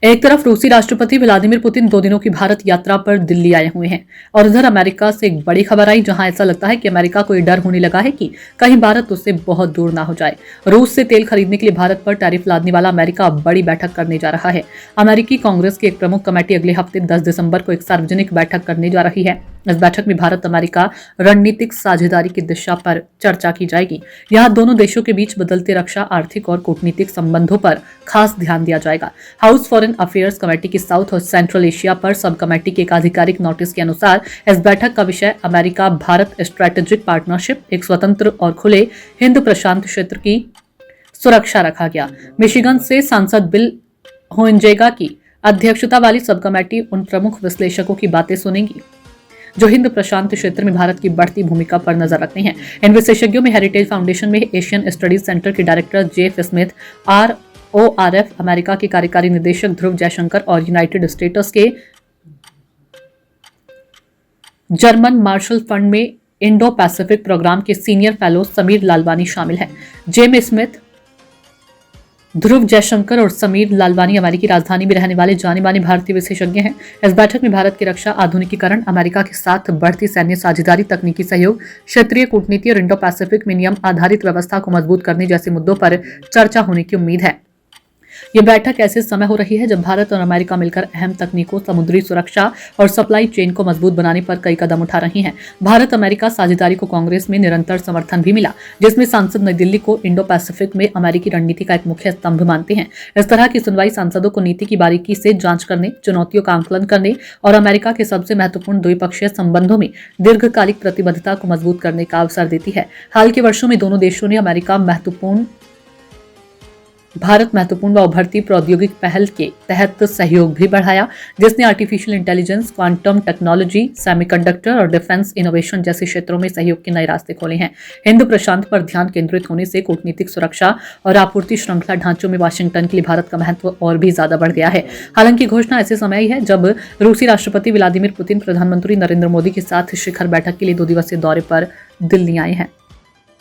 एक तरफ रूसी राष्ट्रपति व्लादिमीर पुतिन 2 दिनों की भारत यात्रा पर दिल्ली आए हुए हैं और इधर अमेरिका से एक बड़ी खबर आई जहां ऐसा लगता है कि अमेरिका को ये डर होने लगा है कि कहीं भारत उससे बहुत दूर ना हो जाए। रूस से तेल खरीदने के लिए भारत पर टैरिफ लादने वाला अमेरिका अब बड़ी बैठक करने जा रहा है। अमेरिकी कांग्रेस की एक प्रमुख कमेटी अगले हफ्ते 10 दिसंबर को एक सार्वजनिक बैठक करने जा रही है। इस बैठक में भारत अमेरिका रणनीतिक साझेदारी की दिशा पर चर्चा की जाएगी। यहाँ दोनों देशों के बीच बदलते रक्षा, आर्थिक और कूटनीतिक संबंधों पर खास ध्यान दिया जाएगा। हाउस फॉरेन अफेयर्स कमेटी की साउथ और सेंट्रल एशिया पर सब कमेटी के एक आधिकारिक नोटिस के अनुसार इस बैठक का विषय अमेरिका भारत स्ट्रेटेजिक पार्टनरशिप, एक स्वतंत्र और खुले हिंद प्रशांत क्षेत्र की सुरक्षा रखा गया। मिशिगन से सांसद बिल होनजेगा की अध्यक्षता वाली सब कमेटी उन प्रमुख विश्लेषकों की बातें सुनेगी जो हिंद प्रशांत क्षेत्र में भारत की बढ़ती भूमिका पर नजर रखते हैं। इन विशेषज्ञों में हेरिटेज फाउंडेशन में एशियन स्टडीज सेंटर के director Jeff Smith, RORF America के कार्यकारी निदेशक ध्रुव जयशंकर और यूनाइटेड स्टेट्स के जर्मन मार्शल फंड में इंडो पैसिफिक प्रोग्राम के सीनियर फेलो समीर लालवानी शामिल हैं। जेम स्मिथ, ध्रुव जयशंकर और समीर लालवानी अमेरिकी राजधानी में रहने वाले जाने माने भारतीय विशेषज्ञ हैं। इस बैठक में भारत की रक्षा, आधुनिकीकरण, अमेरिका के साथ बढ़ती सैन्य साझेदारी, तकनीकी सहयोग, क्षेत्रीय कूटनीति और इंडो पैसिफिक में नियम आधारित व्यवस्था को मजबूत करने जैसे मुद्दों पर चर्चा होने की उम्मीद है। ये बैठक ऐसे समय हो रही है जब भारत और अमेरिका मिलकर अहम तकनीकों, समुद्री सुरक्षा और सप्लाई चेन को मजबूत बनाने पर कई कदम उठा रही हैं। भारत अमेरिका साझेदारी को कांग्रेस में निरंतर समर्थन भी मिला, जिसमें सांसद नई दिल्ली को इंडो पैसिफिक में अमेरिकी रणनीति का एक मुख्य स्तंभ मानते हैं। इस तरह की सुनवाई सांसदों को नीति की बारीकी से जांच करने, चुनौतियों का आंकलन करने और अमेरिका के सबसे महत्वपूर्ण द्विपक्षीय संबंधों में दीर्घकालिक प्रतिबद्धता को मजबूत करने का अवसर देती है। हाल के वर्षों में दोनों देशों ने भारत महत्वपूर्ण व उभरती प्रौद्योगिक पहल के तहत सहयोग भी बढ़ाया, जिसने artificial intelligence, quantum technology, semiconductor और डिफेंस इनोवेशन जैसे क्षेत्रों में सहयोग के नए रास्ते खोले हैं। हिंद प्रशांत पर ध्यान केंद्रित होने से कूटनीतिक सुरक्षा और आपूर्ति श्रृंखला ढांचों में वाशिंगटन के लिए भारत का महत्व और भी ज्यादा बढ़ गया है। हालांकि घोषणा ऐसे समय ही है जब रूसी राष्ट्रपति व्लादिमीर पुतिन प्रधानमंत्री नरेंद्र मोदी के साथ शिखर बैठक के लिए 2 दिवसीय दौरे पर दिल्ली आए हैं।